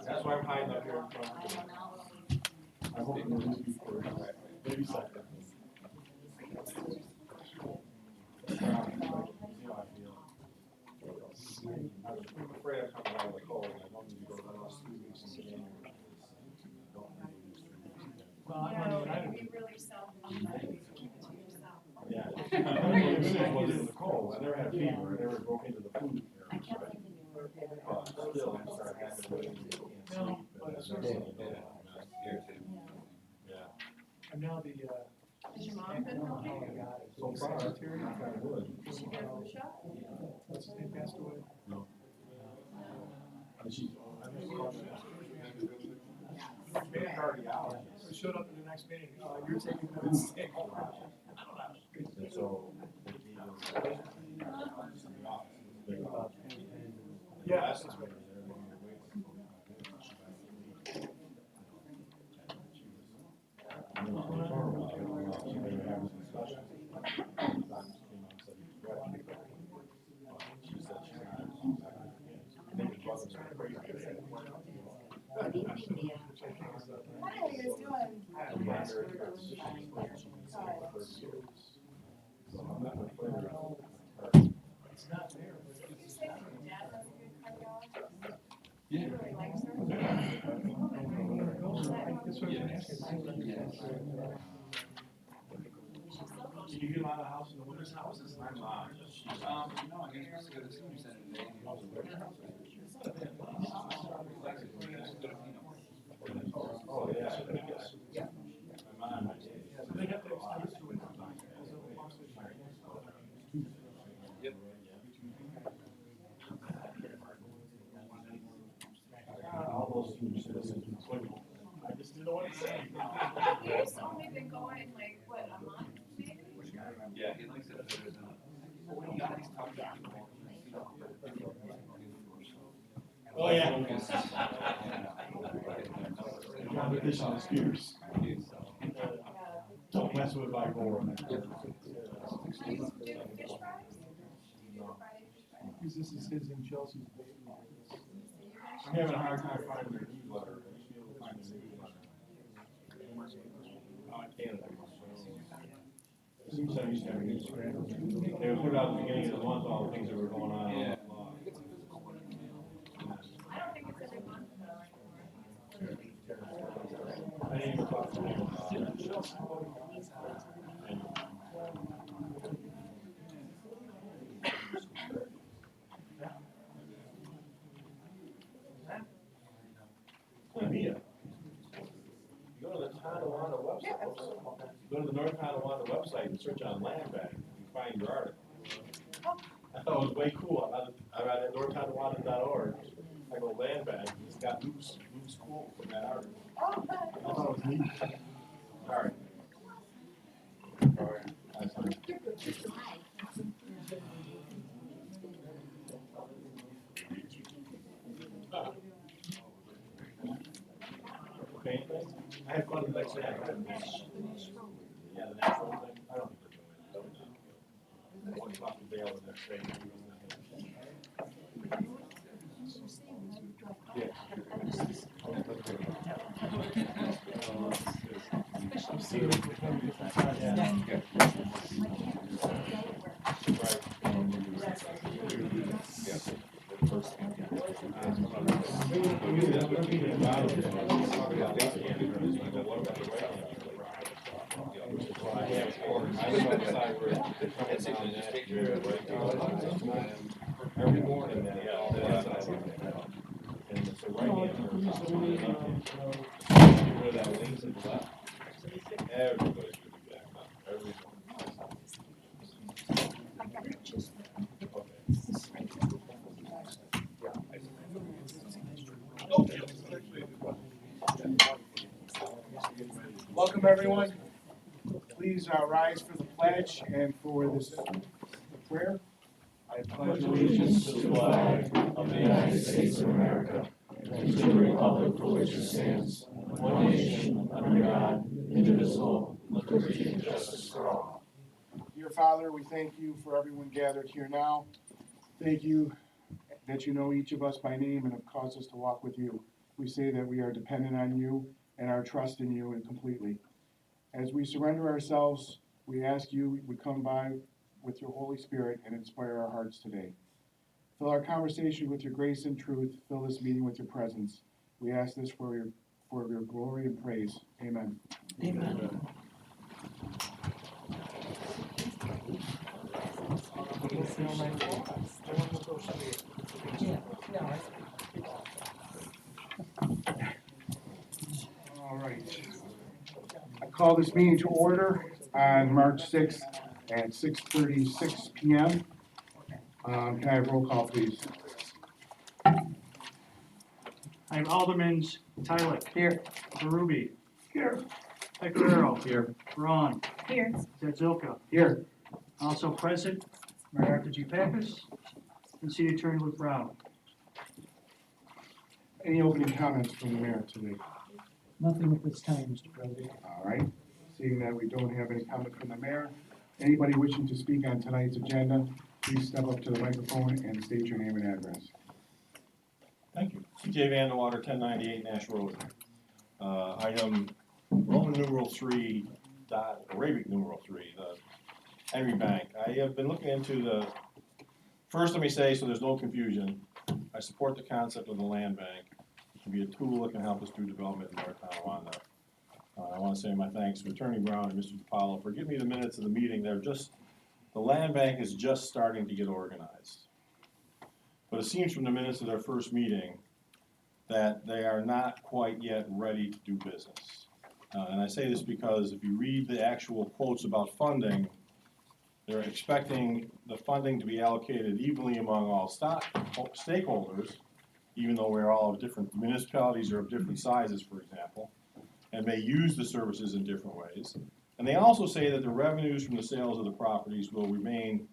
That's why I'm hiding up here in front. I hope you lose before maybe second. I'm afraid I'm coming out of the cold. I don't need to go the last 3 weeks in January. You really self-keep it to yourself. Yeah. Was it the cold? I never had fever. I never broke into the food. I can't think of Still, I started having to wait until you can't sleep. Yeah. And now the, Is your mom been helping? So far, I'm kind of good. Did she get a flu shot? what's his name passed away? No. And she, I showed up at the next meeting, you're taking notes. and so. Yeah. Last time I was Good evening, Mia. Hi, how you guys doing? It's not there. Did you say that your dad has a good cardiologist? Yeah. He really likes her? That's what I'm asking. Did you get out of the house in the winter's houses? My mom. No, I guess to go to the senior center today. Oh, yeah. My mom. They have to excuse to it. Yep. All those senior citizens in Sweden. I just didn't know what to say. He's only been going like, what, a month maybe? Yeah, he likes it better than. He's talking to people. Oh, yeah. Competition is fierce. Don't mess with my board. Do you do fish fries? Friday fish fries? This is his and Chelsea's baby. I'm having a hard time finding their newsletter. I should be able to find the newsletter. Oh, I can't. Seems like I used to have a newsletter. They would put out at the beginning of the month all the things that were going on. Yeah. I don't think it's every month though anymore. I didn't even talk to them about it. Mia, you go to the Tonawanda website. Go to the North Tonawanda website and search on land bank and find your article. I thought it was way cool. I'm at northtonawanda.org. I go land bank. It's got Luke's quote from that article. I thought it was neat. All right. That's fine. Okay. I had fun like that. Yeah, the natural thing. I don't think we're doing it. I want to talk to Dale the next day. Yeah. Every morning, and it's a right hand. Where that leans to the left. Everybody should be back up. Welcome, everyone. Please rise for the pledge and for this prayer. I pledge allegiance to the flag of the United States of America and to the republic for which it stands, one nation, under God, indivisible, with liberty and justice for all. Dear Father, we thank you for everyone gathered here now. Thank you that you know each of us by name and have caused us to walk with you. We say that we are dependent on you and our trust in you and completely. As we surrender ourselves, we ask you, we come by with your Holy Spirit and inspire our hearts today. Fill our conversation with your grace and truth. Fill this meeting with your presence. We ask this for your glory and praise. Amen. Amen. All right. I call this meeting to order on March 6th at 6:36 PM. Can I have roll call, please? I have Aldermans Tyler. Here. Ruby. Here. Pecoraro. Here. Ron. Here. Zilka. Here. Also present, Mayor Arthur G. Pappas, and City Attorney Luke Brown. Any opening comments from the mayor today? Nothing at this time, Mr. President. All right. Seeing that we don't have any comment from the mayor, anybody wishing to speak on tonight's agenda, please step up to the microphone and state your name and address. Thank you. CJ Vanderwater, 1098 Nash Road. Item Roman numeral 3, Arabic numeral 3, the Henry Bank. I have been looking into first let me say, so there's no confusion, I support the concept of the land bank. It can be a tool that can help us do development in North Tonawanda. I want to say my thanks to Attorney Brown and Mr. DiPaolo for giving me the minutes of the meeting. The land bank is just starting to get organized. But it seems from the minutes of their first meeting that they are not quite yet ready to do business. And I say this because if you read the actual quotes about funding, they're expecting the funding to be allocated evenly among all stakeholders, even though we're all of different, municipalities are of different sizes, for example, and may use the services in different ways. And they also say that the revenues from the sales of the properties will remain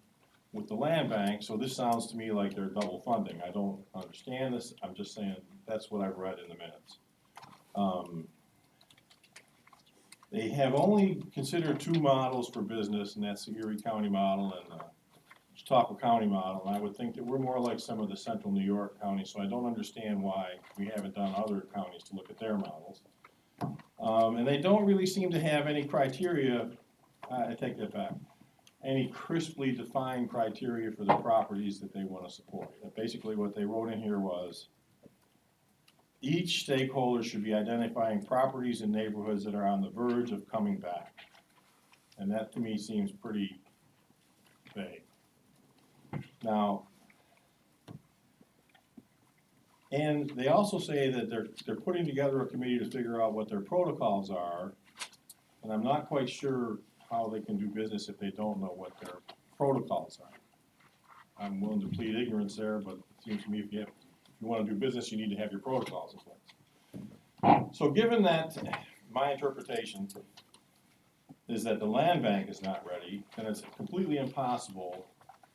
with the land bank, so this sounds to me like they're double funding. I don't understand this, I'm just saying that's what I've read in the minutes. They have only considered two models for business, and that's the Erie County model and the Chautauqua County model. And I would think that we're more like some of the central New York counties, so I don't understand why we haven't done other counties to look at their models. And they don't really seem to have any criteria, I take that back, any crisply defined criteria for the properties that they want to support. And basically what they wrote in here was, each stakeholder should be identifying properties and neighborhoods that are on the verge of coming back. And that to me seems pretty vague. Now, and they also say that they're putting together a committee to figure out what their protocols are, and I'm not quite sure how they can do business if they don't know what their protocols are. I'm willing to plead ignorance there, but it seems to me if you want to do business, you need to have your protocols in place. So given that, my interpretation is that the land bank is not ready, and it's completely impossible,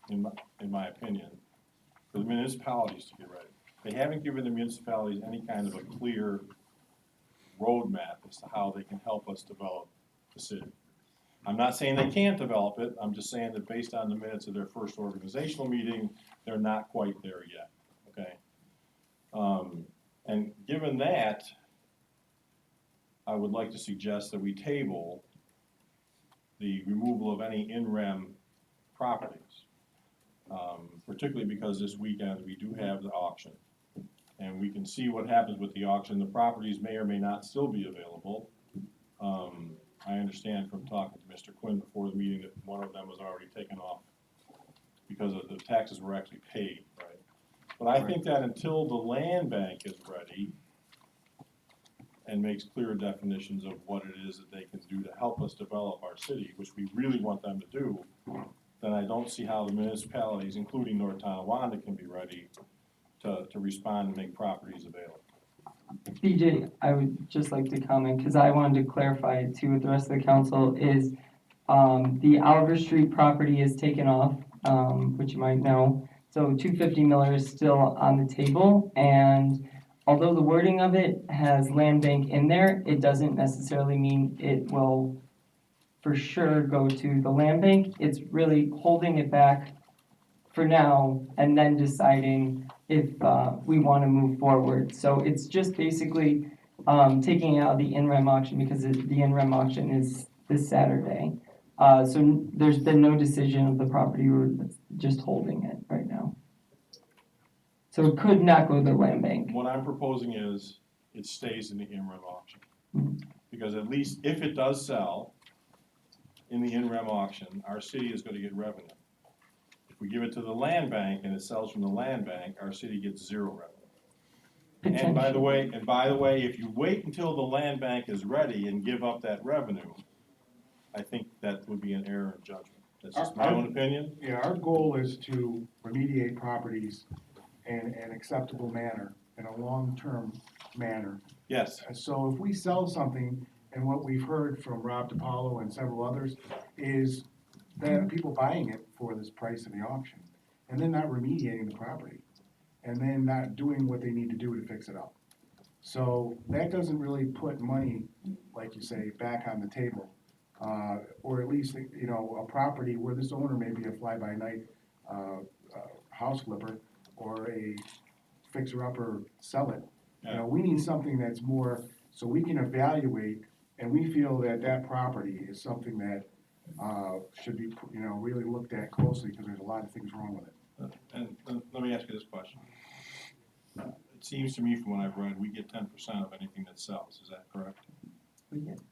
in my opinion, for the municipalities to get ready. They haven't given the municipalities any kind of a clear roadmap as to how they can help us develop the city. I'm not saying they can't develop it, I'm just saying that based on the minutes of their first organizational meeting, they're not quite there yet, okay? And given that, I would like to suggest that we table the removal of any in-rem properties, particularly because this weekend we do have the auction. And we can see what happens with the auction. The properties may or may not still be available. I understand from talking to Mr. Quinn before the meeting that one of them was already taken off because of the taxes were actually paid, right? But I think that until the land bank is ready and makes clear definitions of what it is that they can do to help us develop our city, which we really want them to do, then I don't see how the municipalities, including North Tonawanda, can be ready to respond and make properties available. BJ, I would just like to comment, because I wanted to clarify it too with the rest of the council, is the Oliver Street property is taken off, which you might know. So 250 Miller is still on the table, and although the wording of it has land bank in there, it doesn't necessarily mean it will for sure go to the land bank. It's really holding it back for now, and then deciding if, we wanna move forward. So it's just basically, taking it out of the in-rem auction because the in-rem auction is this Saturday. So there's been no decision of the property, we're just holding it right now. So it could not go to the land bank. What I'm proposing is it stays in the in-rem auction. Mhm. Because at least if it does sell in the in-rem auction, our city is gonna get revenue. If we give it to the land bank and it sells from the land bank, our city gets zero revenue. And by the way, if you wait until the land bank is ready and give up that revenue, I think that would be an error in judgment. That's just my own opinion. Yeah, our goal is to remediate properties in an acceptable manner, in a long-term manner. Yes, And so if we sell something, and what we've heard from Rob DiPaolo and several others, is that people buying it for this price in the auction, and then not remediating the property, and then not doing what they need to do to fix it up. So that doesn't really put money, like you say, back on the table. Or at least, you know, a property where this owner may be a fly-by-night house flipper or a fixer-upper sell it. You know, we need something that's more, so we can evaluate, and we feel that that property is something that should be, you know, really looked at closely, because there's a lot of things wrong with it. and let me ask you this question. It seems to me from what I've read, we get 10% of anything that sells, is that correct?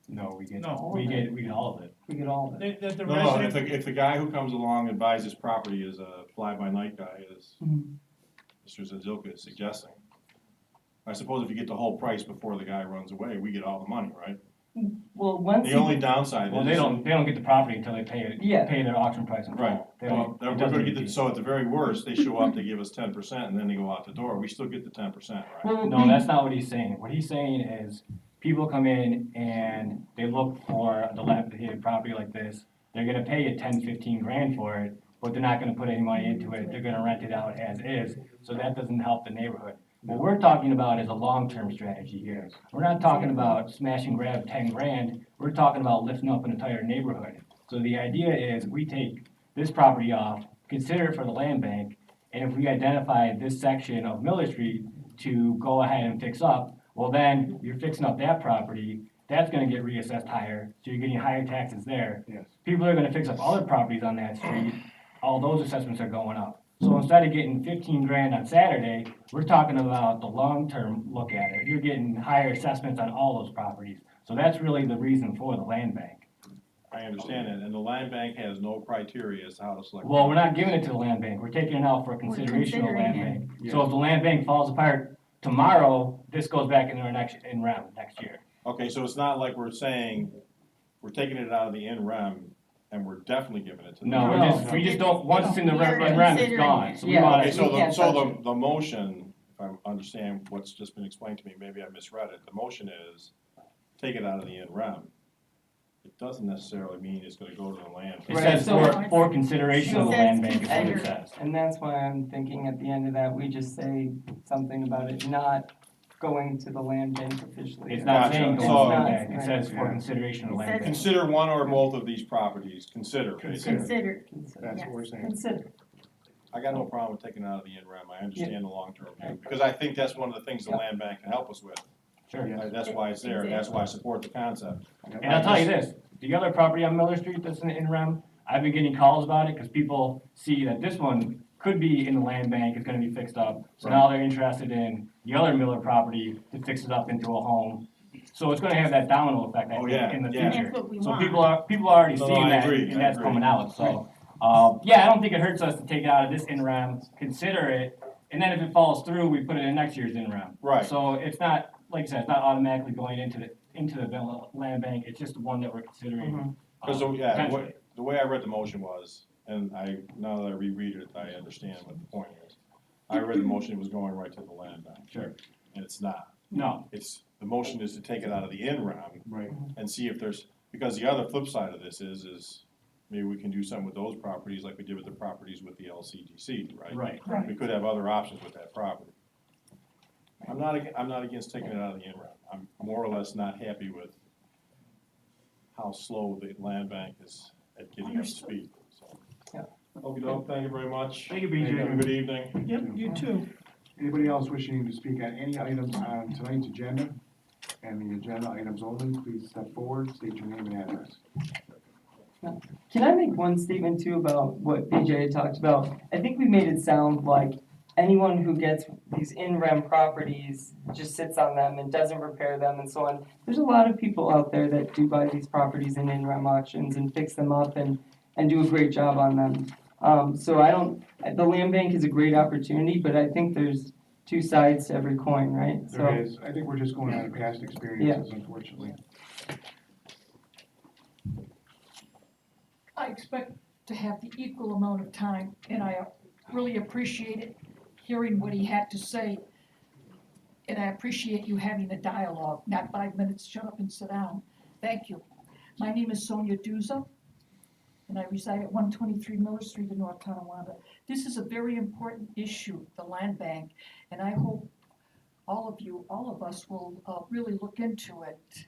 No, we get, No. we get all of it. We get all of it. The No, no, resident, if the guy who comes along and buys this property is a fly-by-night guy, as Mhm. Mr. Zazilka is suggesting, I suppose if you get the whole price before the guy runs away, we get all the money, right? Well, once The you- only downside is. Well, they don't get the property until they Yeah. pay their auction price in full. Right, They well, don't, we're it doesn't gonna get the, repeat. so at the very worst, they show up, they give us 10%, and then they go out the door, we still get the 10%, right? Well, No, that's not what he's saying. What he's saying is, people come in and they look for a dilapidated property like this. They're gonna pay you 10, 15 grand for it, but they're not gonna put any money into it. They're gonna rent it out as is, so that doesn't help the neighborhood. What we're talking about is a long-term strategy here. We're not talking about smash and grab 10 grand. We're talking about lifting up an entire neighborhood. So the idea is we take this property off, consider it for the land bank, and if we identify this section of Miller Street to go ahead and fix up, well then, you're fixing up that property, that's gonna get reassessed higher, so you're getting higher taxes there. Yes. People are gonna fix up other properties on that street, all those assessments are going up. So instead of getting 15 grand on Saturday, we're talking about the long-term look at it. You're getting higher assessments on all those properties. So that's really the reason for the land bank. I understand that, and the land bank has no criteria as to how to select. Well, we're not giving it to the land bank, we're taking it out for consideration of the land considering bank. So if the land bank falls apart tomorrow, this goes back in our in rem next year. Okay, so it's not like we're saying, we're taking it out of the in-rem, and we're definitely giving it to them. No, we just don't, once it's in the You're in rem, it's considering gone, it. so we Yeah. wanna. Okay, so We can't touch it. the motion, if I understand what's just been explained to me, maybe I misread it, the motion is, take it out of the in-rem. It doesn't necessarily mean it's gonna go to the land. It Right, says so- for consideration of the So- land bank is what it Consider. says. And that's why I'm thinking at the end of that, we just say something about it not going to the land bank officially. It's not saying Gotcha. go to the So- land bank, it Right. says for Yeah. consideration of the It land says- bank. Consider one or both of these properties, consider. Consider, That's what we're saying. Consider. I got no problem with taking it out of the in-rem, I understand the long-term view, because I think that's one of the things the land bank can help us with. Sure. That's why it's there, that's why I support the concept. And I'll tell you this, the other property on Miller Street that's in rem, I've been getting calls about it, cause people see that this one could be in the land bank, it's gonna be fixed up. So now they're interested in the other Miller property to fix it up into a home. So it's gonna have that domino effect, I Oh, think, yeah, in the yeah. future. That's what we So want. people are already No, seeing I that, agree, and I that's agree. coming out, so. Yeah, I don't think it hurts us to take it out of this in rem, consider it, and then if it falls through, we put it in next year's in rem. Right. So it's not, like I said, it's not automatically going into the land bank, it's just the one that we're considering. Mhm. Because, Potentially. the way I read the motion was, and now that I reread it, I understand what the point is. I read the motion, it was going right to the land bank. Sure. And it's not. No, The motion is to take it out of the in-rem Right. and see if there's, because the other flip side of this is maybe we can do something with those properties like we did with the properties with the LCDC, right? right. We could have other options with that property. I'm not against taking it out of the in-rem. I'm more or less not happy with how slow the land bank is at getting up to speed, so. Thank you very much. Thank you, Have a BJ. good evening. Yep, you too. Anybody else wishing to speak on any items on tonight's agenda? And the agenda items only, please step forward, state your name and address. Can I make one statement too about what BJ had talked about? I think we made it sound like anyone who gets these in-rem properties just sits on them and doesn't repair them and so on. There's a lot of people out there that do buy these properties in in-rem auctions and fix them up and do a great job on them. So I don't, the land bank is a great opportunity, but I think there's two sides to every coin, right? There is, I think we're just going on past experiences, unfortunately. I expect to have the equal amount of time, and I really appreciated hearing what he had to say. And I appreciate you having a dialogue, not 5 minutes, shut up and sit down. Thank you. My name is Sonia Duza, and I reside at 123 Miller Street in North Tonawanda. This is a very important issue, the land bank, and I hope all of us will really look into it.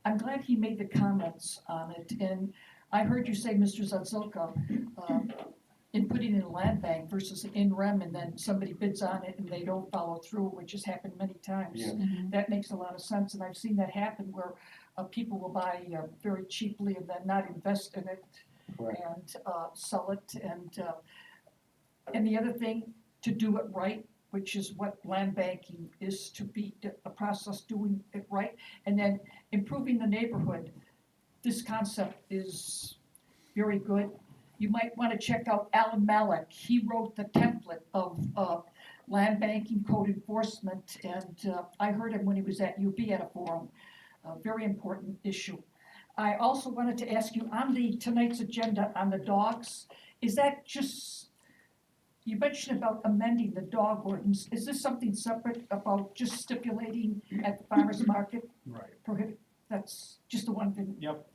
I'm glad he made the comments on it, and I heard you say, Mr. Zazoka, in putting in a land bank versus an in-rem, and then somebody bids on it and they don't follow through, which has happened many times. Yeah. That makes a lot of sense, and I've seen that happen where people will buy very cheaply and then not invest in it Correct. and sell it. And the other thing, to do it right, which is what land banking is to be, a process doing it right, and then improving the neighborhood. This concept is very good. You might want to check out Alan Malik. He wrote the template of land banking code enforcement, and I heard him when he was at UB at a forum. A very important issue. I also wanted to ask you on tonight's agenda on the dogs, is that just, you mentioned about amending the dog ordinance. Is this something separate about just stipulating at the farmer's market? Right. Prohibit, that's just the one thing. Yep.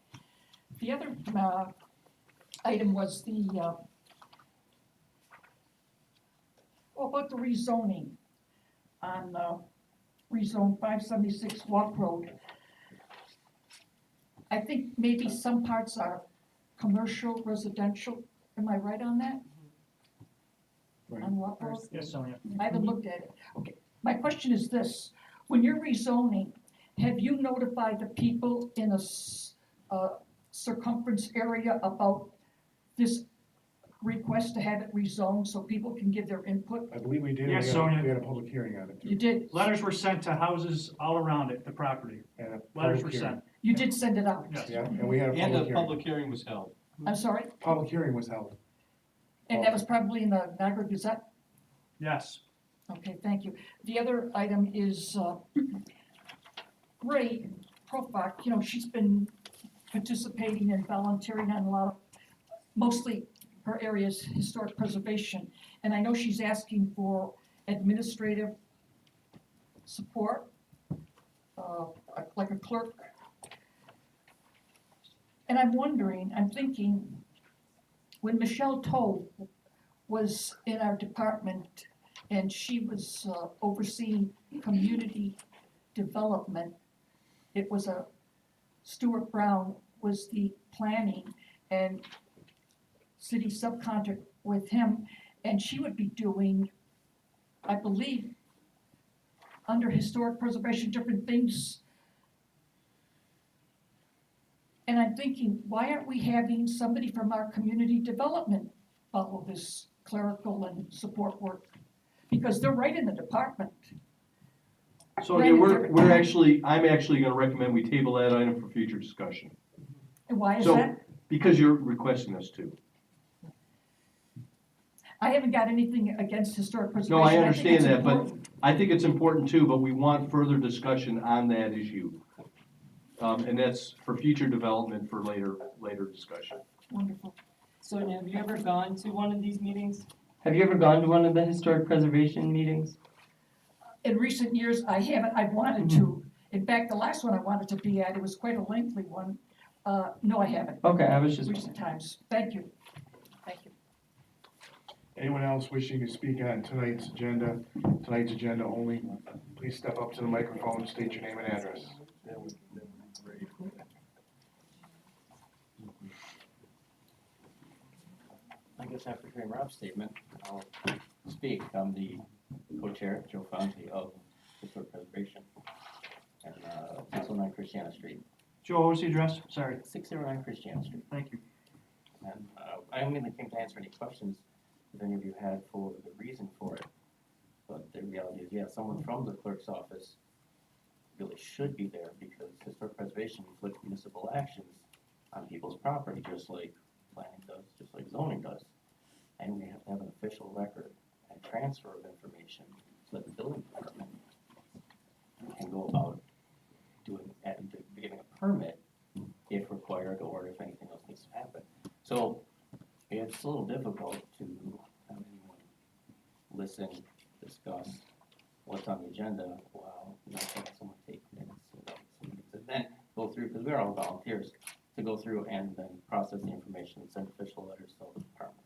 The other item was about the rezoning on rezone 576 Walk Road. I think maybe some parts are commercial, residential. Am I right on that? Right. On Walk Road? Yes, Sonia. I haven't looked at it. Okay, my question is this, when you're rezoning, have you notified the people in a circumference area about this request to have it rezoned so people can give their input? I believe we did. Yes, We had- Sonia. We had a public hearing on it too. You did, Letters were sent to houses all around it, the property. And a Letters public were hearing. sent. you did send it out. Yes. Yeah, and we had a And public a hearing. public hearing was held. I'm sorry, Public hearing was held. and that was probably in the Niagara Gazette? Yes. Okay, thank you. The other item is Ray Profak, you know, she's been participating and volunteering on a lot of, mostly her area is historic preservation. And I know she's asking for administrative support, like a clerk. And I'm wondering, I'm thinking, when Michelle Toll was in our department and she was overseeing community development, it was Stuart Brown was the planning and city subcontract with him, and she would be doing, I believe, under historic preservation, different things. And I'm thinking, why aren't we having somebody from our community development follow this clerical and support work? Because they're right in the department. So yeah, I'm actually gonna recommend we table that item for future discussion, And why is So- that? because you're requesting us to. I haven't got anything against historic preservation. No, I think understand it's that, but important. I think it's important too, but we want further discussion on that issue. And that's for future development for later discussion. Wonderful. Sonia, have you ever gone to one of these meetings? Have you ever gone to one of the historic preservation meetings? In recent years, I haven't, I've wanted to. In fact, the last one I wanted to be at, it was quite a lengthy one. No, I haven't, Okay, I was just, recent times. Thank you. Thank you. Anyone else wishing to speak on tonight's agenda only, please step up to the microphone, state your name and address. guess after hearing Rob's statement, I'll speak. I'm the co-chair, Joe Fonte of Historic Preservation, and 609 Christiana Street. Joe, what was the address? Sorry. 609 Christiana Street. Thank you. And I only came to answer any questions that any of you had for the reason for it. But the reality is, yeah, someone from the clerk's office really should be there because historic preservation inflicts municipal actions on people's property, just like planning does, just like zoning does. And we have to have an official record and transfer of information so that the building department can go about doing, giving a permit if required or if anything else needs to happen. So it's a little difficult to have anyone listen, discuss what's on the agenda while not having someone take minutes and then go through, because we're all volunteers, to go through and then process the information and send official letters to all the departments.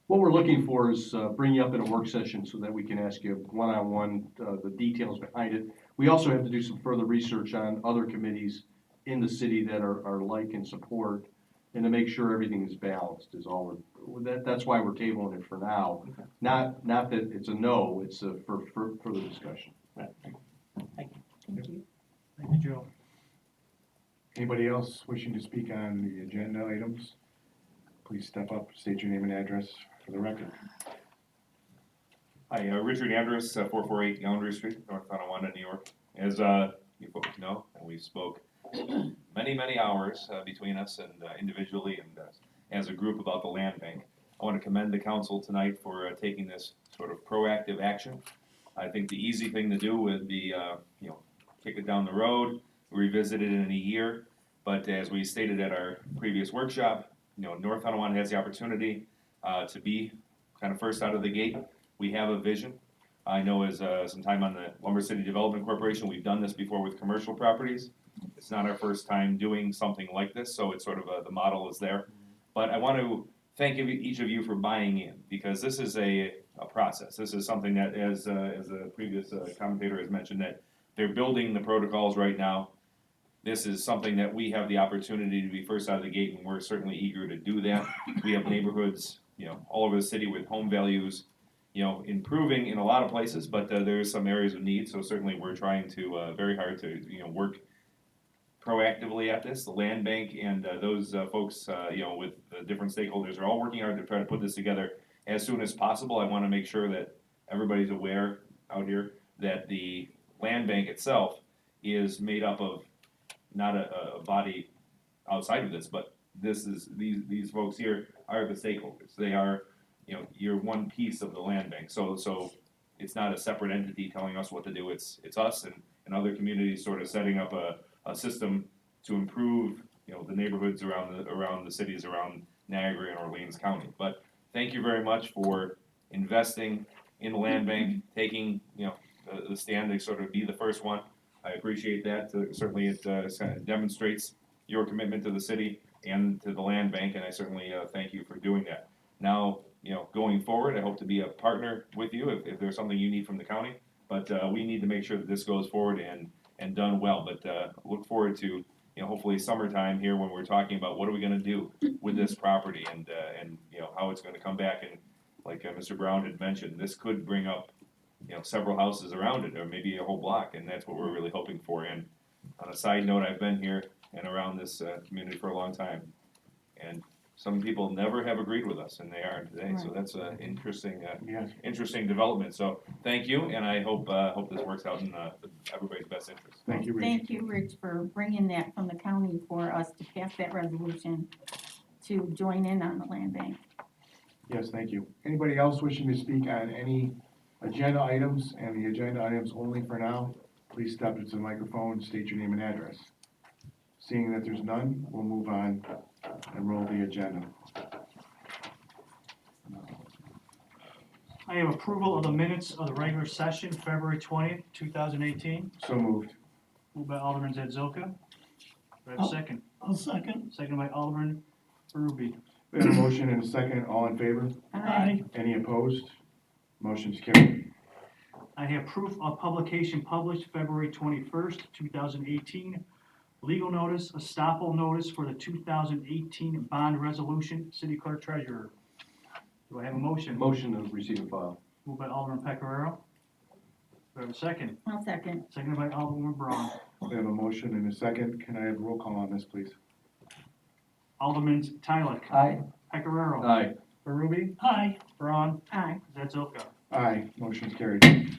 What we're looking for is bring you up in a work session so that we can ask you one-on-one the details behind it. We also have to do some further research on other committees in the city that are like and support, and to make sure everything is balanced is all. That's why we're tabling it for now. Okay. Not that it's a no, it's for further discussion. Right. Thank you. Thank you. Thank you, Joe. Anybody else wishing to speak on the agenda items? Please step up, state your name and address for the record. Hi, Richard Andrus, 448 Boundary Street, North Tonawanda, New York. As you folks know, and we spoke many hours between us and individually and as a group about the land bank. I want to commend the council tonight for taking this sort of proactive action. I think the easy thing to do would be, kick it down the road, revisit it in a year. But as we stated at our previous workshop, North Tonawanda has the opportunity to be kind of first out of the gate. We have a vision. I know as some time on the Lumber City Development Corporation, we've done this before with commercial properties. It's not our first time doing something like this, so it's sort of the model is there. But I want to thank each of you for buying in, because this is a process. This is something that, as a previous commentator has mentioned, that they're building the protocols right now. This is something that we have the opportunity to be first out of the gate, and we're certainly eager to do that. We have neighborhoods, all over the city with home values, improving in a lot of places, but there's some areas of need. So certainly we're trying to very hard to work proactively at this. The land bank and those folks, with the different stakeholders are all working hard to try to put this together as soon as possible. I want to make sure that everybody's aware out here that the land bank itself is made up of not a body outside of this, but these folks here are the stakeholders. They are, you're one piece of the land bank. So it's not a separate entity telling us what to do. It's us and other communities sort of setting up a system to improve, the neighborhoods around the cities around Niagara and Orleans County. But thank you very much for investing in the land bank, taking, the stand to sort of be the first one. I appreciate that. Certainly it kind of demonstrates your commitment to the city and to the land bank, and I certainly thank you for doing that. Now, going forward, I hope to be a partner with you if there's something you need from the county, but we need to make sure that this goes forward and done well. But look forward to, hopefully summertime here when we're talking about what are we going to do with this property and how it's going to come back. And like Mr. Brown had mentioned, this could bring up several houses around it, or maybe a whole block, and that's what we're really hoping for. And on a side note, I've been here and around this community for a long time, and some people never have agreed with us, and they are today. Right. So that's an interesting development. So thank you, and I hope this works out in everybody's best interest. Thank you, Rich. Thank you, Rich, for bringing that from the county for us to pass that resolution to join in on the land bank. Yes, thank you. Anybody else wishing to speak on any agenda items and the agenda items only for now? Please step up to the microphone, state your name and address. Seeing that there's none, we'll move on and roll the agenda. I have approval of the minutes of the regular session, February 20th, 2018. So moved. Moved by Alderman Zazoka. Do I have a second? I'll second. Second by Alderman Ruby. We have a motion and a second. All in favor? Aye. Any opposed? Motion's carried. I have proof of publication published February 21st, 2018. Legal notice, estoppel notice for the 2018 bond resolution. City Clerk Treasurer. Do I have a motion? Motion to receive and file. Moved by Alderman Pecoraro. Do I have a second? I'll second. Seconded by Alderwoman Braun. We have a motion and a second. Can I have a roll call on this, please? Alderman Tyler. Aye. Pecoraro. Aye. Berube. Aye. Braun. Aye. Zazilka. Aye, motion's carried.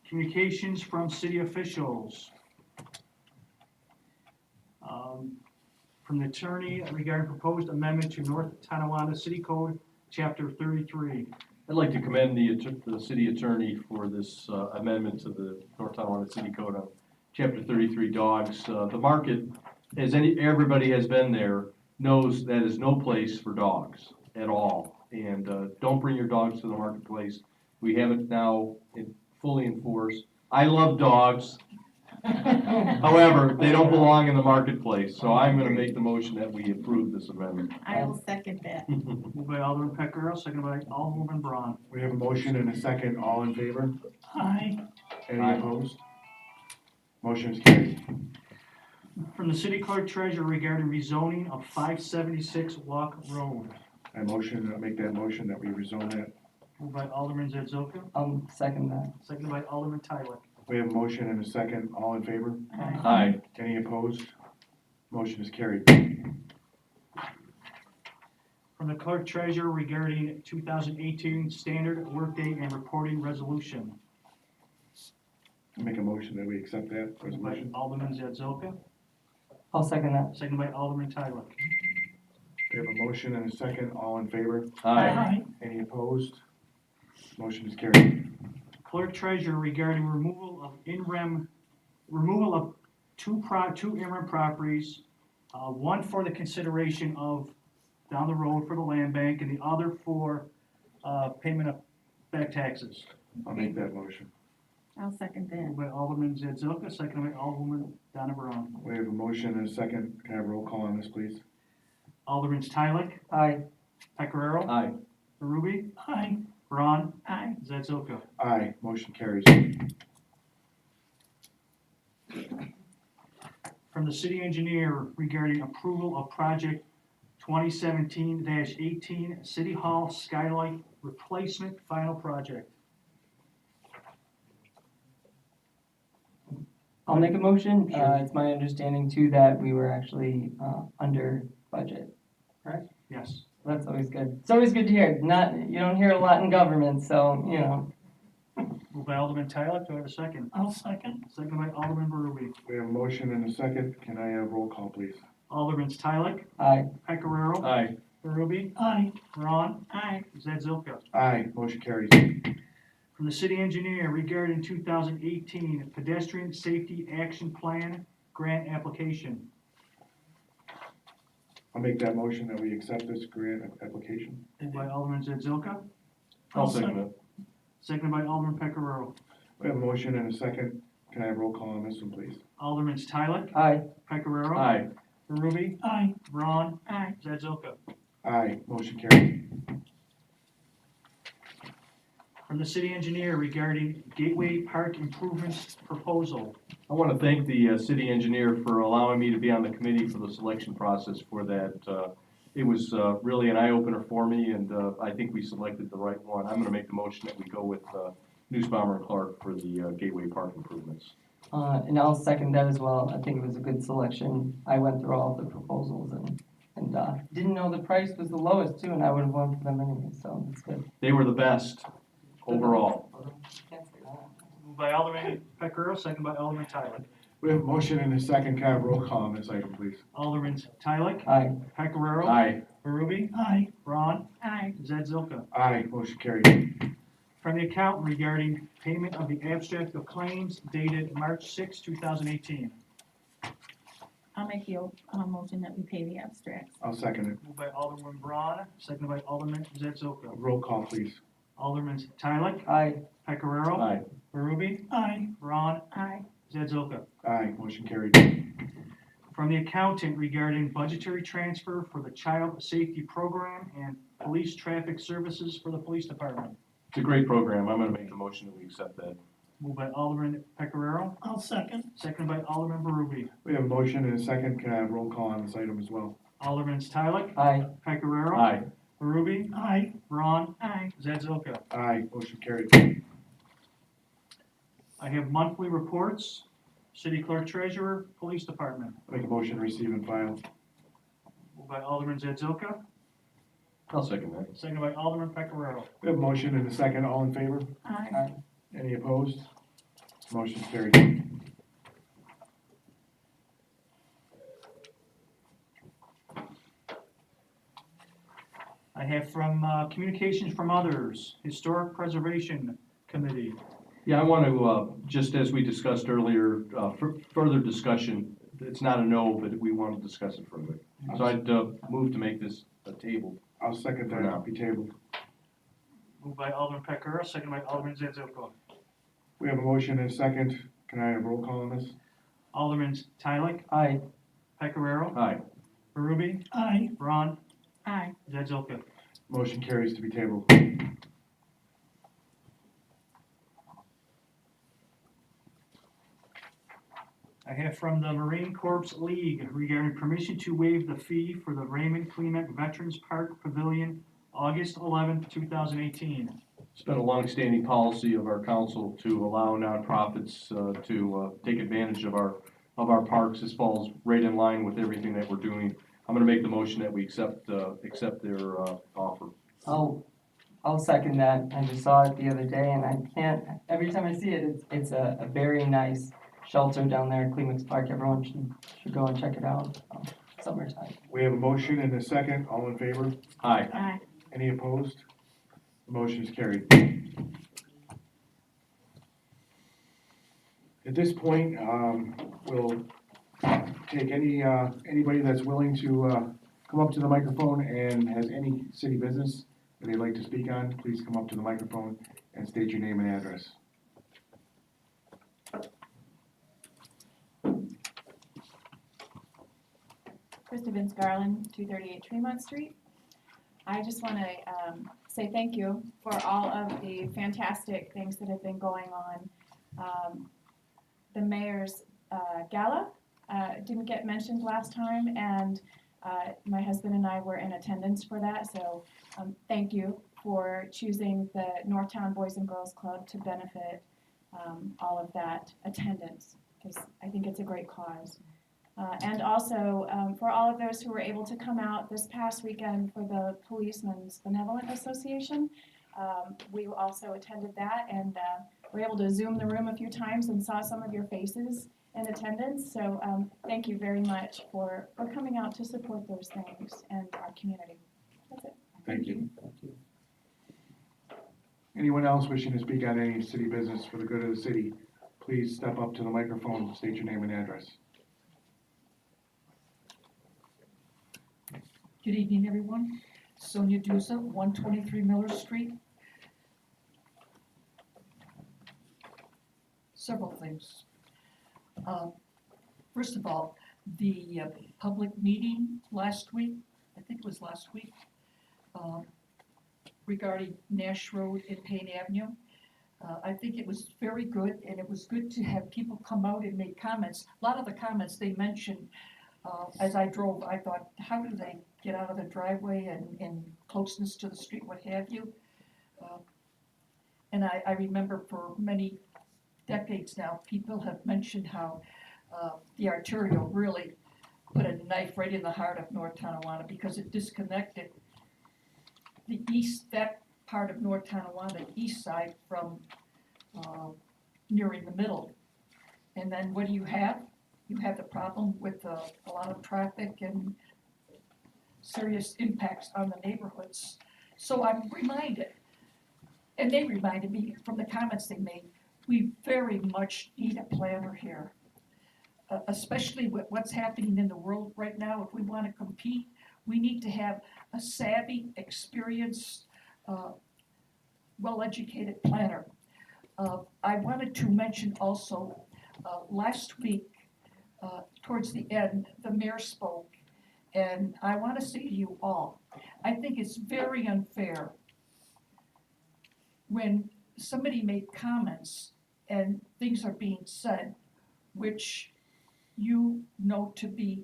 Communications from city officials. From the attorney regarding proposed amendment to North Tonawanda City Code, Chapter 33. I'd like to commend the city attorney for this amendment to the North Tonawanda City Code on Chapter 33 dogs. The market, as everybody has been there, knows that is no place for dogs at all. And don't bring your dogs to the marketplace. We have it now fully enforced. I love dogs. However, they don't belong in the marketplace, so I'm gonna make the motion that we approve this amendment. I will second that. Moved by Alderman Pecoraro, seconded by Alderwoman Braun. We have a motion and a second. All in favor? Aye. Any Aye. opposed? Motion's carried. From the city clerk treasurer regarding rezoning of 576 Walk Road. I make that motion that we rezone that. Moved by Alderman Zazilka, Second that. seconded by Alderman Tyler. We have a motion and a second. All in favor? Aye. Aye. Any opposed? Motion is carried. From the clerk treasurer regarding 2018 standard workday and reporting resolution. I make a motion that we accept that Moved by resolution. Alderman Zazilka, I'll second that. seconded by Alderman Tyler. We have a motion and a second. All in favor? Aye. Any opposed? Motion is carried. Clerk treasurer regarding removal of two in-rem properties, one for the consideration of down the road for the land bank, and the other for payment of back taxes. I'll make that motion. I'll second that. Moved by Alderman Zazilka, seconded by Alderwoman Donna Brown. We have a motion and a second. Can I have a roll call on this, please? Alderman Tyler, Aye. Pecoraro, Aye. Berube, Aye. Braun, Aye. Zazilka. Aye, motion carries. From the city engineer regarding approval of project 2017-18 City Hall skylight replacement final project. I'll make a motion. It's my understanding too that we were actually under budget. Yes. That's always good. It's always good to hear. You don't hear a lot in government, so, you know. Moved by Alderman Tyler, do I have a second? I'll second. Second by Alderman Berube. We have a motion and a second. Can I have roll call, please? Alderman Tyler, Aye. Pecoraro, Aye. Berube, Aye. Braun, Aye. Zazilka. Aye, motion carries. From the city engineer regarding 2018 pedestrian safety action plan grant application. I'll make that motion that we accept this grant application. Moved by Alderman Zazilka, I'll second it. seconded by Alderman Pecoraro. We have a motion and a second. Can I have roll call on this one, please? Alderman Tyler, Aye. Pecoraro, Aye. Berube, Aye. Braun, Aye. Zazilka. Aye, motion carries. From the city engineer regarding Gateway Park improvements proposal. I want to thank the city engineer for allowing me to be on the committee for the selection process for that. It was really an eye-opener for me, and I think we selected the right one. I'm going to make the motion that we go with Nussbaumer and Clark for the Gateway Park improvements. And I'll second that as well. I think it was a good selection. I went through all of the proposals and didn't know the price was the lowest too, and I would have won for them anyway, so it's good. They were the best overall. Moved by Alderman Pecoraro, seconded by Alderman Tyler. We have a motion and a second. Can I have roll call on this item, please? Alderman Tyler, Aye. Pecoraro, Aye. Berube, Aye. Braun, Aye. Zazilka. Aye, motion carried. From the accountant regarding payment of the abstract of claims dated March 6, 2018. I'll make the motion that we pay the abstracts. I'll second it. Moved by Alderman Braun, seconded by Alderman Zazilka. Roll call, please. Alderman Tyler, Aye. Pecoraro, Aye. Berube, Aye. Braun, Aye. Zazilka. Aye, motion carried. From the accountant regarding budgetary transfer for the Child Safety Program and Police Traffic Services for the Police Department. It's a great program. I'm going to make the motion that we accept that. Moved by Alderman Pecoraro, I'll second. seconded by Alderman Berube. We have a motion and a second. Can I have roll call on this item as well? Alderman Tyler, Aye. Pecoraro. Aye. Ruby. Aye. Vaughn. Aye. Zazilka. Aye, motion carried. I have monthly reports, city clerk treasurer, police department. Make a motion to receive and file. Moved by Alderman Zazilka, I'll second that. seconded by Alderman Pecoraro. We have a motion and a second, all in favor? Aye. Any opposed? Motion carried. I have from, communications from others, historic preservation committee. Yeah, I want to, just as we discussed earlier, further discussion, it's not a no, but we want to discuss it further. So I'd move to make this a table. I'll second that, I'll be tabled. Moved by Alderman Pecoraro, seconded by Alderman Zazilka. We have a motion and a second. Can I have a roll call on this? Alderman Tyler, Aye. Pecoraro. Aye. Ruby. Aye. Vaughn. Aye. Zazilka. Motion carries to be tabled. I have from the Marine Corps League regarding permission to waive the fee for the Raymond Kleemek Veterans Park Pavilion, August 11th, 2018. It's been a longstanding policy of our council to allow nonprofits to take advantage of our parks. This falls right in line with everything that we're doing. I'm gonna make the motion that we accept their offer. I'll second that. I just saw it the other day and I can't, every time I see it, it's a very nice shelter down there at Clemens Park. Everyone should go and check it out. Summertime. We have a motion and a second, all in favor? Aye. Aye. Any opposed? Motion is carried. At this point, we'll take anybody that's willing to come up to the microphone and has any city business that they'd like to speak on, please come up to the microphone and state your name and address. Krista Vince Garland, 238 Tremont Street. I just want to say thank you for all of the fantastic things that have been going on. The mayor's gala didn't get mentioned last time, and my husband and I were in attendance for that, so thank you for choosing the Northtown Boys and Girls Club to benefit all of that attendance, because I think it's a great cause. And also for all of those who were able to come out this past weekend for the Policemen's Benevolent Association. We also attended that and were able to Zoom the room a few times and saw some of your faces in attendance. So thank you very much for coming out to support those things and our community. That's it. Thank you. Anyone else wishing to speak on any city business for the good of the city, please step up to the microphone, state your name and address. Good evening, everyone. Sonia Duza, 123 Miller Street. Several things. First of all, the public meeting last week, I think it was last week, regarding Nash Road and Payne Avenue. I think it was very good, and it was good to have people come out and make comments. A lot of the comments they mentioned, as I drove, I thought, how do they get out of the driveway and closeness to the street, what have you? And I remember for many decades now, people have mentioned how the arterial really put a knife right in the heart of North Tonawanda because it disconnected the east, that part of North Tonawanda, east side from nearing the middle. And then what do you have? You have the problem with a lot of traffic and serious impacts on the neighborhoods. So I'm reminded, and they reminded me from the comments they made, we very much need a planner here, especially with what's happening in the world right now. If we want to compete, we need to have a savvy, experienced, well-educated planner. I wanted to mention also, last week, towards the end, the mayor spoke, and I want to say to you all, I think it's very unfair when somebody made comments and things are being said which you know to be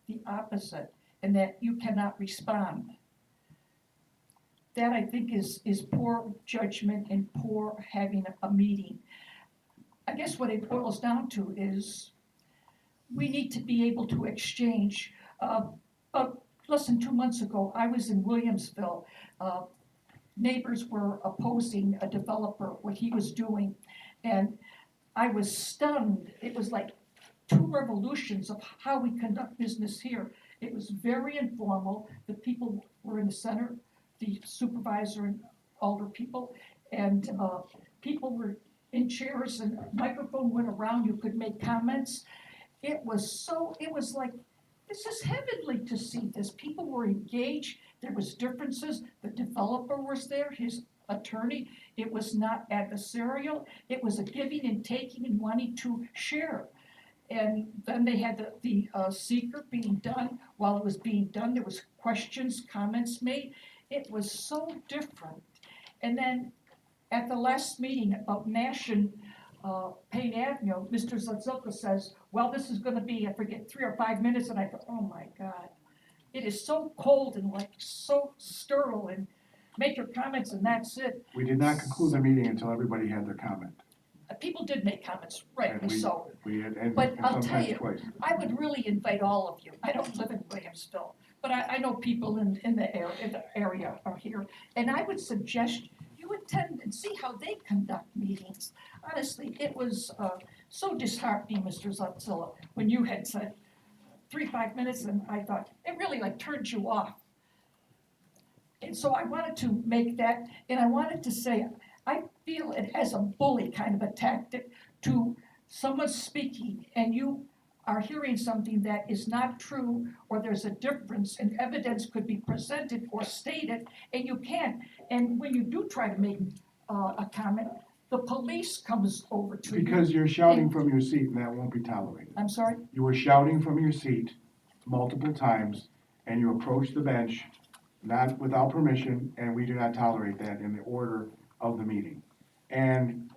the opposite. and that you cannot respond. That I think is poor judgment and poor having a meeting. I guess what it boils down to is we need to be able to exchange. Less than 2 months ago, I was in Williamsville. Neighbors were opposing a developer, what he was doing, and I was stunned. It was like 2 revolutions of how we conduct business here. It was very informal. The people were in the center, the supervisor and older people, and people were in chairs and microphone went around. You could make comments. It was like, this is heavenly to see this. People were engaged. There was differences. The developer was there, his attorney. It was not adversarial. It was a giving and taking and wanting to share. And then they had the seeker being done. While it was being done, there was questions, comments made. It was so different. And then at the last meeting about Nash and Payne Avenue, Mr. Zatzilka says, well, this is gonna be, I forget, 3 or 5 minutes, and I thought, oh my God. It is so cold and like so sterile, and make your comments and that's it. We did not conclude the meeting until everybody had their comment. People did make comments, rightly And so. We had, and But I'll tell sometimes you, twice. I would really invite all of you. I don't live in Williamsville, but I know people in the area are here. And I would suggest you attend and see how they conduct meetings. Honestly, it was so disheartening, Mr. Zatzilla, when you had said 3-5 minutes, and I thought, it really like turned you off. And so I wanted to make that, and I wanted to say, I feel it as a bully kind of a tactic to someone speaking and you are hearing something that is not true, or there's a difference and evidence could be presented or stated, and you can't. And when you do try to make a comment, the police comes over to you. Because you're shouting from your seat and that won't be tolerated. I'm sorry? You were shouting from your seat multiple times and you approached the bench, not without permission, and we do not tolerate that in the order of the meeting. And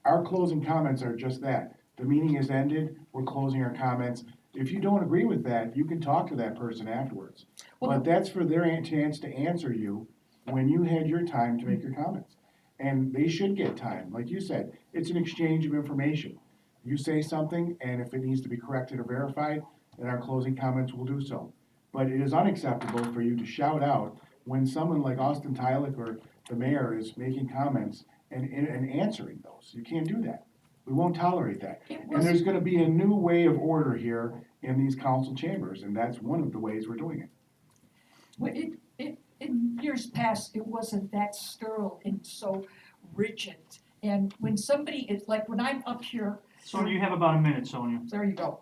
our closing comments are just that. The meeting is ended, we're closing our comments. If you don't agree with that, you can talk to that person afterwards. But that's for their chance to answer you when you had your time to make your comments. And they should get time, like you said, it's an exchange of information. You say something, and if it needs to be corrected or verified, then our closing comments will do so. But it is unacceptable for you to shout out when someone like Austin Tyler or the mayor is making comments and answering those. You can't do that. We won't tolerate that. And there's gonna be a new way of order here in these council chambers, and that's one of the ways we're doing it. Well, in years past, it wasn't that sterile and so rigid. And when somebody is, like when I'm up here. Sonia, you have about a minute, Sonia. There you go.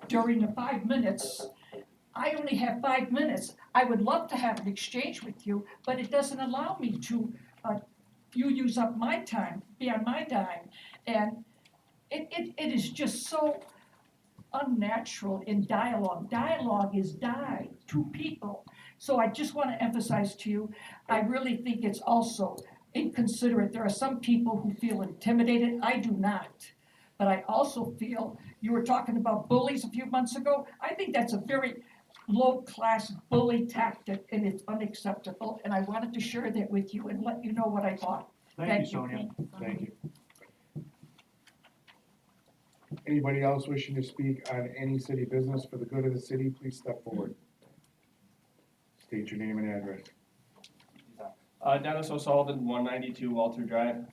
During the 5 minutes, I only have 5 minutes. I would love to have an exchange with you, but it doesn't allow me to, you use up my time, be on my dime. And it is just so unnatural in dialogue. Dialogue is die, 2 people. So I just want to emphasize to you, I really think it's also inconsiderate. There are some people who feel intimidated. I do not. But I also feel, you were talking about bullies a few months ago. I think that's a very low-class bully tactic, and it's unacceptable. And I wanted to share that with you and let you know what I thought. Thank you, Sonia. Thank you. Anybody else wishing to speak on any city business for the good of the city, please step forward. State your name and address. Dennis O'Sullivan, 192 Walter Drive.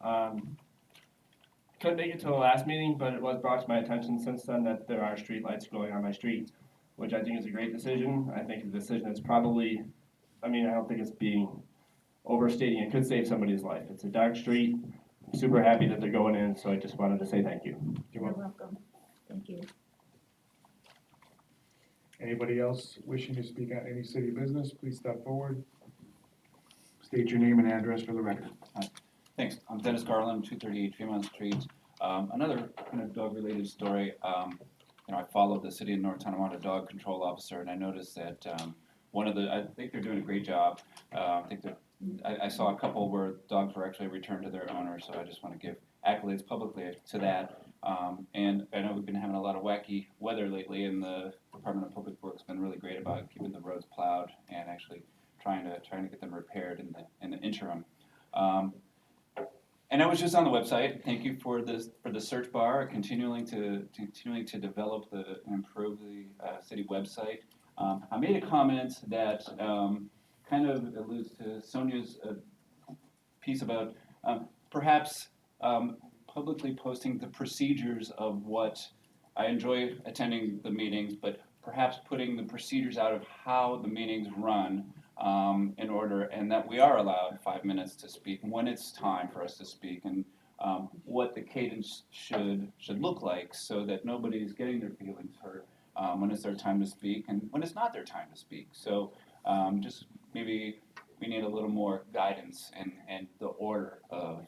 Couldn't make it to the last meeting, but it was brought to my attention since then that there are streetlights glowing on my street, which I think is a great decision. I think it's a decision that's probably, I don't think it's being overstating. It could save somebody's life. It's a dark street. I'm super happy that they're going in, so I just wanted to say thank you. You're welcome. Thank you. Anybody else wishing to speak on any city business, please step forward. State your name and address for the record. Thanks. I'm Dennis Garland, 238 Fremont Street. Another kind of dog-related story. I followed the city of North Tonawanda dog control officer, and I noticed that I think they're doing a great job. I saw a couple where dogs were actually returned to their owners, so I just want to give accolades publicly to that. And I know we've been having a lot of wacky weather lately, and the Department of Public Works been really great about keeping the roads plowed and actually trying to get them repaired in the interim. And I was just on the website. Thank you for the search bar, continuing to develop and improve the city website. I made a comment that kind of alludes to Sonia's piece about perhaps publicly posting the procedures of what I enjoy attending the meetings, but perhaps putting the procedures out of how the meetings run in order, and that we are allowed 5 minutes to speak when it's time for us to speak, and what the cadence should look like, so that nobody's getting their feelings hurt when it's their time to speak and when it's not their time to speak. So just maybe we need a little more guidance and the order of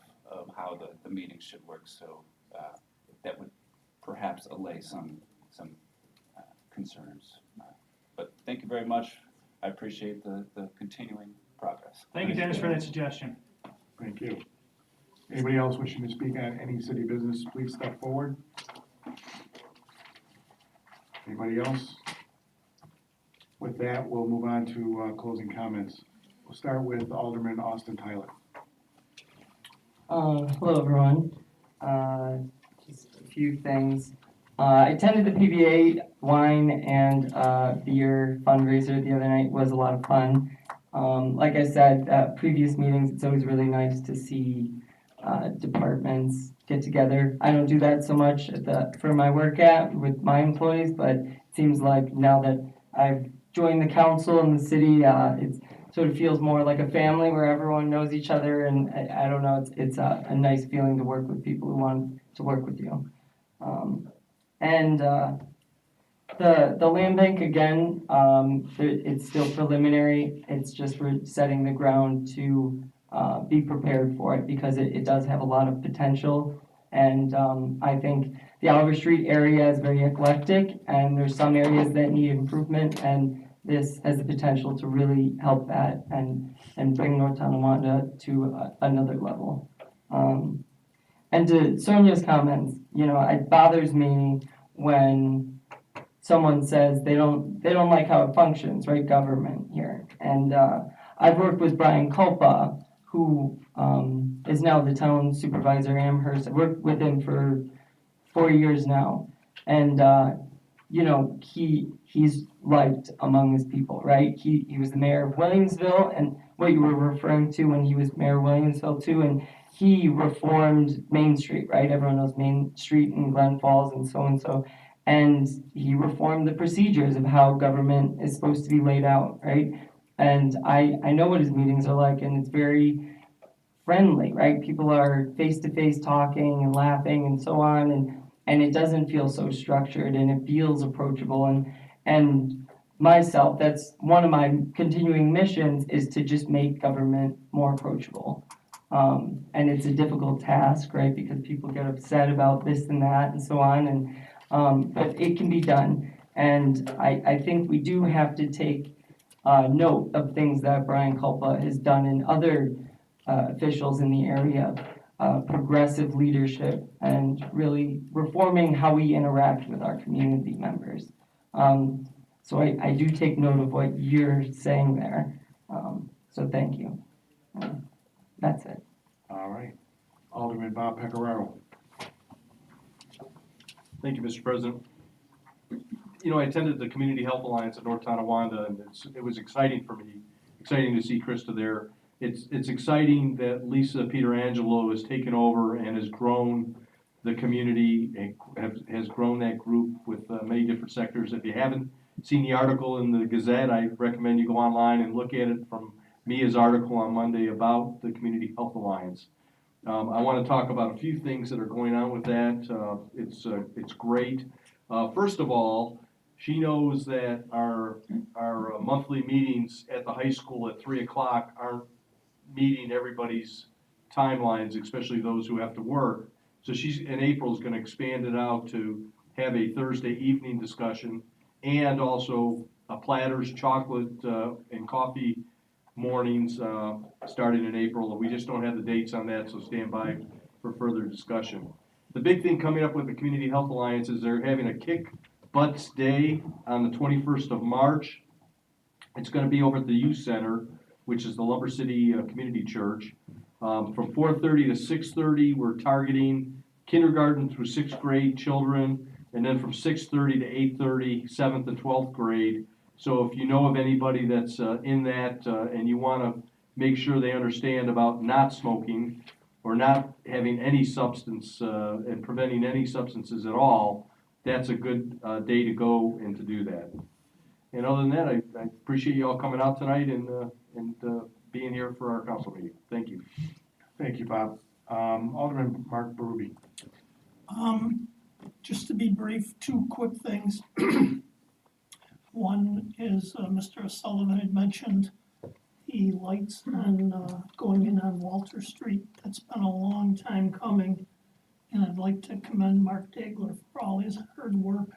how the meeting should work. So that would perhaps allay some concerns. But thank you very much. I appreciate the continuing progress. Thank you, Dennis, for that suggestion. Thank you. Anybody else wishing to speak on any city business, please step forward. Anybody else? With that, we'll move on to closing comments. We'll start with Alderman Austin Tyler. Hello, everyone. Just a few things. I attended the PBA wine and beer fundraiser the other night. It was a lot of fun. Like I said, at previous meetings, it's always really nice to see departments get together. I don't do that so much for my work with my employees, but it seems like now that I've joined the council and the city, it sort of feels more like a family where everyone knows each other, and I don't know, it's a nice feeling to work with people who want to work with you. And the land bank, again, it's still preliminary. It's just we're setting the ground to be prepared for it, because it does have a lot of potential. And I think the Oliver Street area is very eclectic, and there's some areas that need improvement, and this has the potential to really help that and bring North Tonawanda to another level. And to Sonia's comments, it bothers me when someone says they don't like how it functions, right? Government here. And I've worked with Brian Culpa, who is now the town supervisor in Amherst. I've worked with him for 4 years now. And he's liked among his people, right? He was the mayor of Williamsville, and what you were referring to when he was mayor of Williamsville too, and he reformed Main Street, right? Everyone knows Main Street in Glen Falls and so. And he reformed the procedures of how government is supposed to be laid out, right? And I know what his meetings are like, and it's very friendly, right? People are face-to-face talking and laughing and so on, and it doesn't feel so structured, and it feels approachable. And myself, that's one of my continuing missions, is to just make government more approachable. And it's a difficult task, right? Because people get upset about this and that and so on, but it can be done. And I think we do have to take note of things that Brian Culpa has done and other officials in the area, progressive leadership, and really reforming how we interact with our community members. So I do take note of what you're saying there. So thank you. That's it. All right. Alderman Bob Pecoraro. Thank you, Mr. President. I attended the Community Health Alliance at North Tonawanda, and it was exciting for me, exciting to see Krista there. It's exciting that Lisa Pietrangelo has taken over and has grown the community, and has grown that group with many different sectors. If you haven't seen the article in the Gazette, I recommend you go online and look at it, from Mia's article on Monday about the Community Health Alliance. I want to talk about a few things that are going on with that. It's great. First of all, she knows that our monthly meetings at the high school at 3 o'clock aren't meeting everybody's timelines, especially those who have to work. So she's, in April, is going to expand it out to have a Thursday evening discussion, and also platters, chocolate, and coffee mornings starting in April. We just don't have the dates on that, so stand by for further discussion. The big thing coming up with the Community Health Alliance is they're having a Butts Day on the 21st of March. It's gonna be over at the youth center, which is the Lumber City Community Church. From 4:30 to 6:30, we're targeting kindergarten through sixth grade children, and then from 6:30 to 8:30, 7th and 12th grade. So if you know of anybody that's in that, and you wanna make sure they understand about not smoking or not having any substance, and preventing any substances at all, that's a good day to go and to do that. And other than that, I appreciate you all coming out tonight and being here for our council meeting. Thank you. Thank you, Bob. Alderman Mark Berube. Just to be brief, two quick things. One is, Mr. Sullivan had mentioned the lights on, going in on Walter Street. That's been a long time coming. And I'd like to commend Mark Dagler for all his hard work,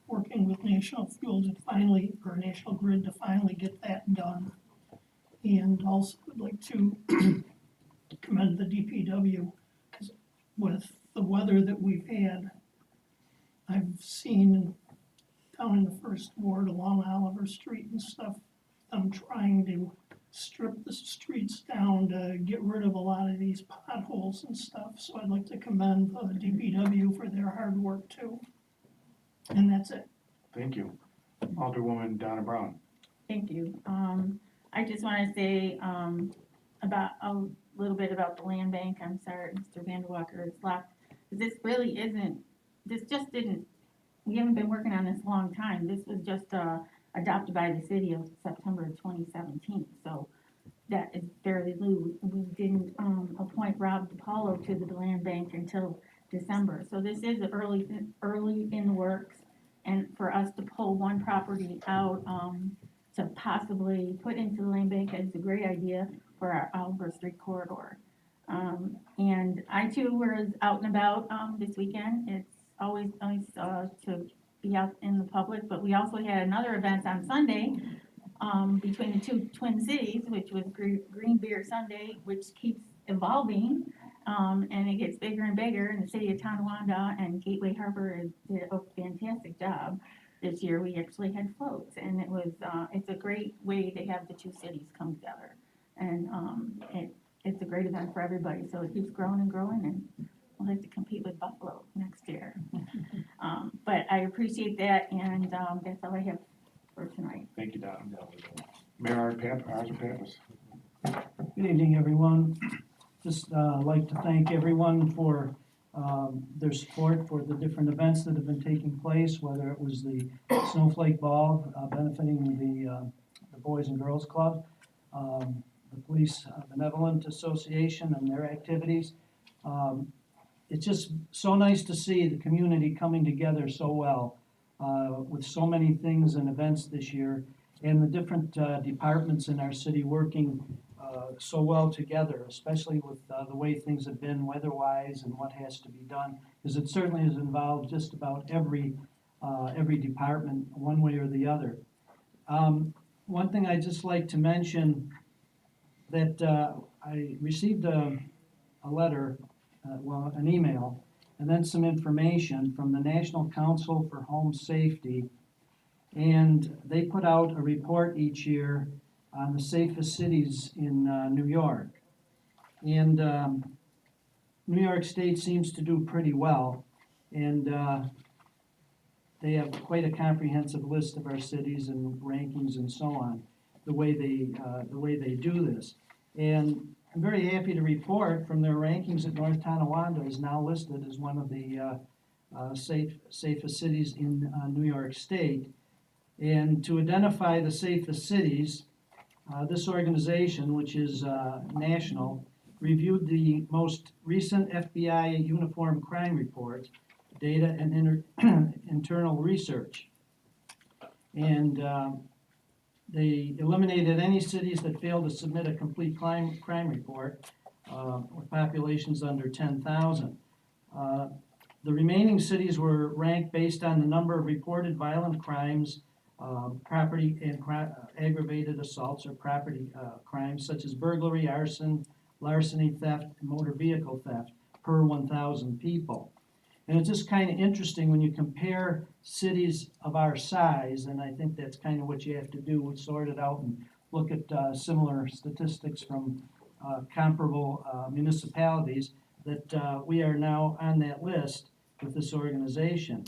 working with National Fuel to finally, or National Grid to finally get that done. And also would like to commend the DPW, because with the weather that we've had, I've seen down in the first ward along Oliver Street and stuff, them trying to strip the streets down to get rid of a lot of these potholes and stuff. So I'd like to commend the DPW for their hard work too. And that's it. Thank you. Alderwoman Donna Brown. Thank you. I just want to say about a little bit about the land bank. I'm sorry, Mr. Vanderwalker has left. This really isn't, this just didn't, we haven't been working on this a long time. This was just adopted by the city of September of 2017. So that is fairly new. We didn't appoint Rob DiPaolo to the land bank until December. So this is early in the works. And for us to pull one property out to possibly put into the land bank is a great idea for our Oliver Street corridor. And I too was out and about this weekend. It's always nice to be out in the public, but we also had another event on Sunday between the two twin cities, which was Green Beer Sunday, which keeps evolving. And it gets bigger and bigger, and the city of Tonawanda and Gateway Harbor did a fantastic job this year. We actually had floats, and it was it's a great way to have the two cities come together, and it's a great event for everybody. So it keeps growing and growing, and we'll have to compete with Buffalo next year. But I appreciate that, and that's all I have for tonight. Thank you, Donna. Mayor Art Pappas. Good evening, everyone. Just like to thank everyone for their support for the different events that have been taking place, whether it was the Snowflake Ball benefiting the Boys and Girls Club, the Police Benevolent Association and their activities. It's just so nice to see the community coming together so well with so many things and events this year, and the different departments in our city working so well together, especially with the way things have been weather-wise and what has to be done, because it certainly has involved just about every department one way or the other. One thing I'd just like to mention that I received a letter, well, an email, and then some information from the National Council for Home Safety, and they put out a report each year on the safest cities in New York. And New York State seems to do pretty well, and they have quite a comprehensive list of our cities and rankings and so on, the way they do this. And I'm very happy to report from their rankings that North Tonawanda is now listed as one of the safest cities in New York State. And to identify the safest cities, this organization, which is national, reviewed the most recent FBI Uniform Crime Report, data and internal research. And they eliminated any cities that failed to submit a complete crime report with populations under 10,000. The remaining cities were ranked based on the number of reported violent crimes, property and aggravated assaults or property crimes such as burglary, arson, larceny, theft, and motor vehicle theft per 1,000 people. And it's just kind of interesting when you compare cities of our size, and I think that's kind of what you have to do, sort it out and look at similar statistics from comparable municipalities, that we are now on that list with this organization.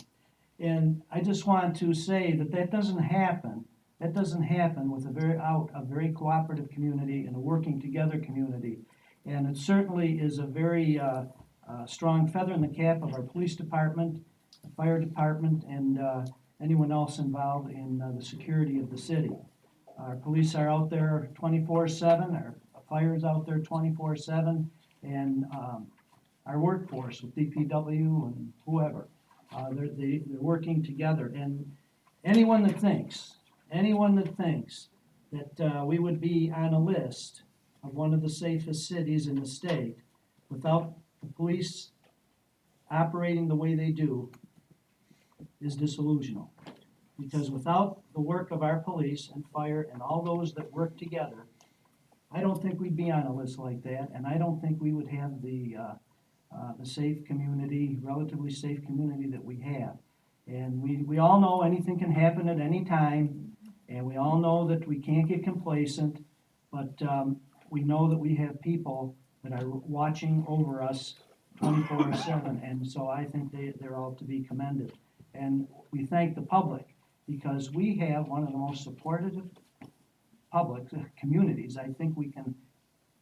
And I just want to say that that doesn't happen. That doesn't happen with a very cooperative community and a working together community. And it certainly is a very strong feather in the cap of our police department, the fire department, and anyone else involved in the security of the city. Our police are out there 24/7, our fire is out there 24/7, and our workforce with DPW and whoever, they're working together. And anyone that thinks that we would be on a list of one of the safest cities in the state without the police operating the way they do is disillusional. Because without the work of our police and fire and all those that work together, I don't think we'd be on a list like that, and I don't think we would have the safe community, relatively safe community that we have. And we all know anything can happen at any time, and we all know that we can't get complacent, but we know that we have people that are watching over us 24/7, and so I think they're all to be commended. And we thank the public, because we have one of the most supportive public communities I think we can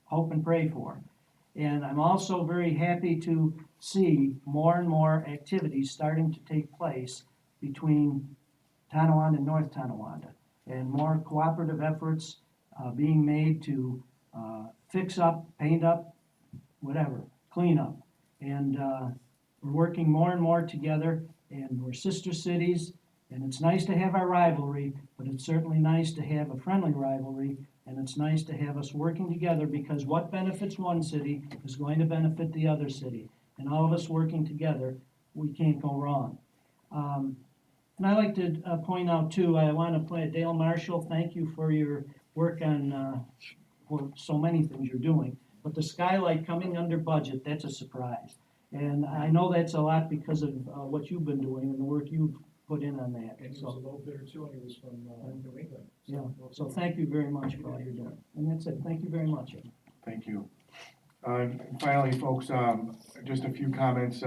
hope and pray for. And I'm also very happy to see more and more activities starting to take place between Tonawanda and North Tonawanda, and more cooperative efforts being made to fix up, paint up, whatever, clean up. And we're working more and more together, and we're sister cities, and it's nice to have our rivalry, but it's certainly nice to have a friendly rivalry, and it's nice to have us working together, because what benefits one city is going to benefit the other city. And all of us working together, we can't go wrong. And I like to point out too, I want to play Dale Marshall, thank you for your work on for so many things you're doing. But the skylight coming under budget, that's a surprise. And I know that's a lot because of what you've been doing and the work you've put in on that. And he was a low bidder too, and he was from New England. Yeah, so thank you very much for all you're doing. And that's it, thank you very much. Thank you. Finally, folks, just a few comments.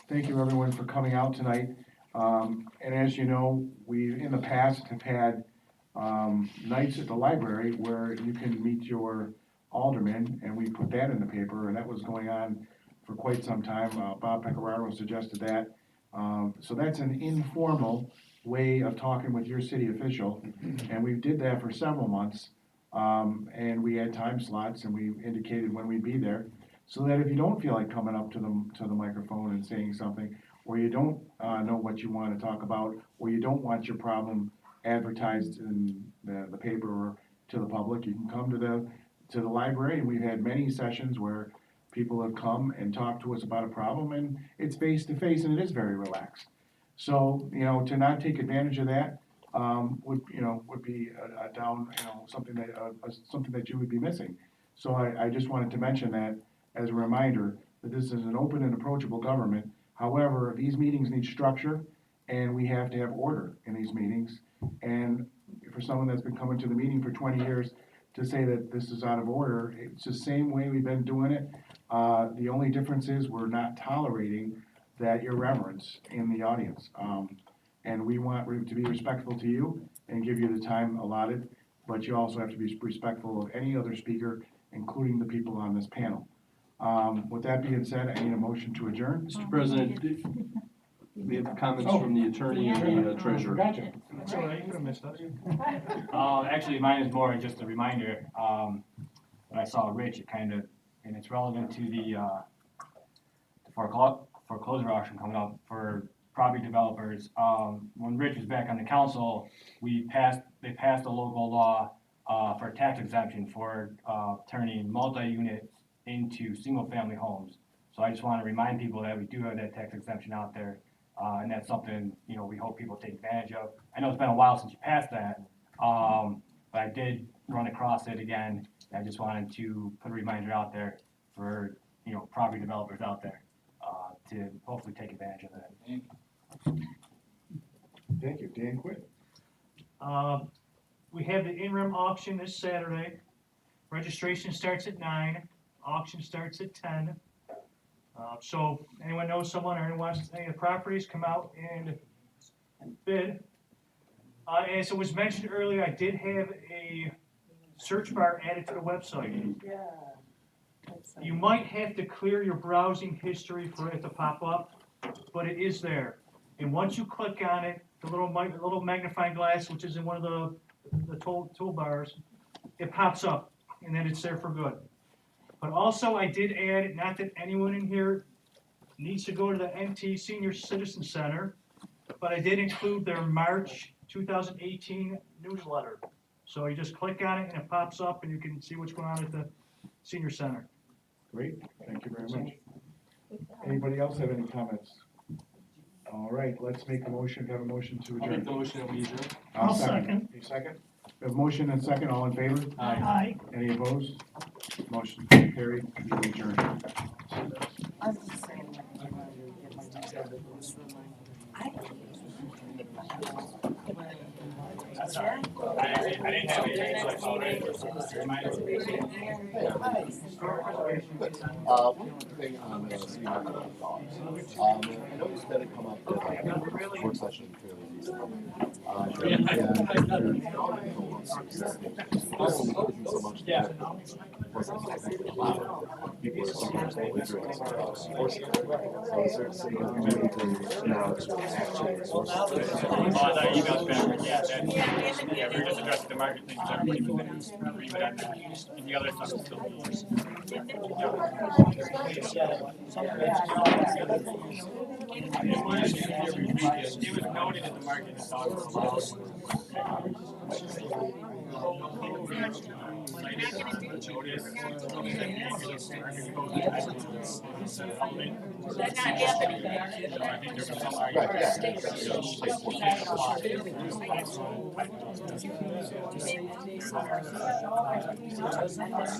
Thank you everyone for coming out tonight. And as you know, we in the past have had nights at the library where you can meet your alderman, and we put that in the paper, and that was going on for quite some time. Bob Pecoraro suggested that. So that's an informal way of talking with your city official, and we did that for several months. And we had time slots, and we indicated when we'd be there, so that if you don't feel like coming up to the microphone and saying something, or you don't know what you want to talk about, or you don't want your problem advertised in the paper or to the public, you can come to the library. And we've had many sessions where people have come and talked to us about a problem, and it's face to face, and it is very relaxed. So, to not take advantage of that would be a down, something that you would be missing. So I just wanted to mention that as a reminder that this is an open and approachable government. However, these meetings need structure, and we have to have order in these meetings. And for someone that's been coming to the meeting for 20 years, to say that this is out of order, it's the same way we've been doing it. The only difference is we're not tolerating that irreverence in the audience. And we want to be respectful to you and give you the time allotted, but you also have to be respectful of any other speaker, including the people on this panel. With that being said, I need a motion to adjourn. Mr. President, we have comments from the attorney and the treasurer. Gotcha. That's all right, you could have missed us. Actually, mine is more just a reminder, when I saw Rich, and it's relevant to the foreclosure auction coming up for property developers. When Rich was back on the council, they passed a local law for tax exemption for turning multi-units into single-family homes. So I just want to remind people that we do have that tax exemption out there, and that's something we hope people take advantage of. I know it's been a while since you passed that, but I did run across it again. I just wanted to put a reminder out there for property developers out there to hopefully take advantage of that. Thank you. Dan Quinn. We have the interim auction this Saturday. Registration starts at 9, auction starts at 10. So anyone knows someone or anyone wants any of the properties, come out and bid. As it was mentioned earlier, I did have a search bar added to the website. You might have to clear your browsing history for it to pop up, but it is there. And once you click on it, the little magnifying glass, which is in one of the toolbars, it pops up, and then it's there for good. But also, I did add, not that anyone in here needs to go to the NT Senior Citizen Center, but I did include their March 2018 newsletter. So you just click on it and it pops up and you can see what's going on at the senior center. Great, thank you very much. Anybody else have any comments? All right, let's make a motion, have a motion to adjourn. I'll make the motion that we adjourn. I'll second. A second? We have motion and second, all in favor? Aye. Any opposed? Motion carried, we adjourn. I was just saying, I didn't have it. One thing on the city market thoughts. I noticed that it come up at work session fairly recently. Isn't so much that people are sometimes belligerent about enforcing it. So is there some opportunity to now actually enforce it? Yeah, we're just addressing the market things, everybody was in agreement on that, and the other stuff is still being used. It was noted in the market that dogs were allowed. That's not happening.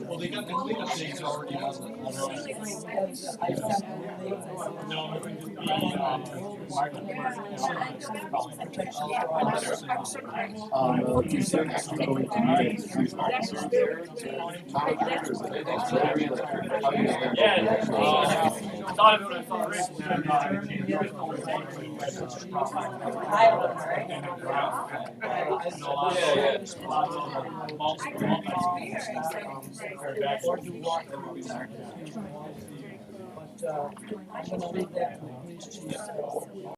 Well, they got the cleanup days already on the no, it would just be, You said actually going to meetings, police officers there to monitor, or is it? How do you handle the actual? thought of it when I saw Rich, I'm gonna leave that to the police chief.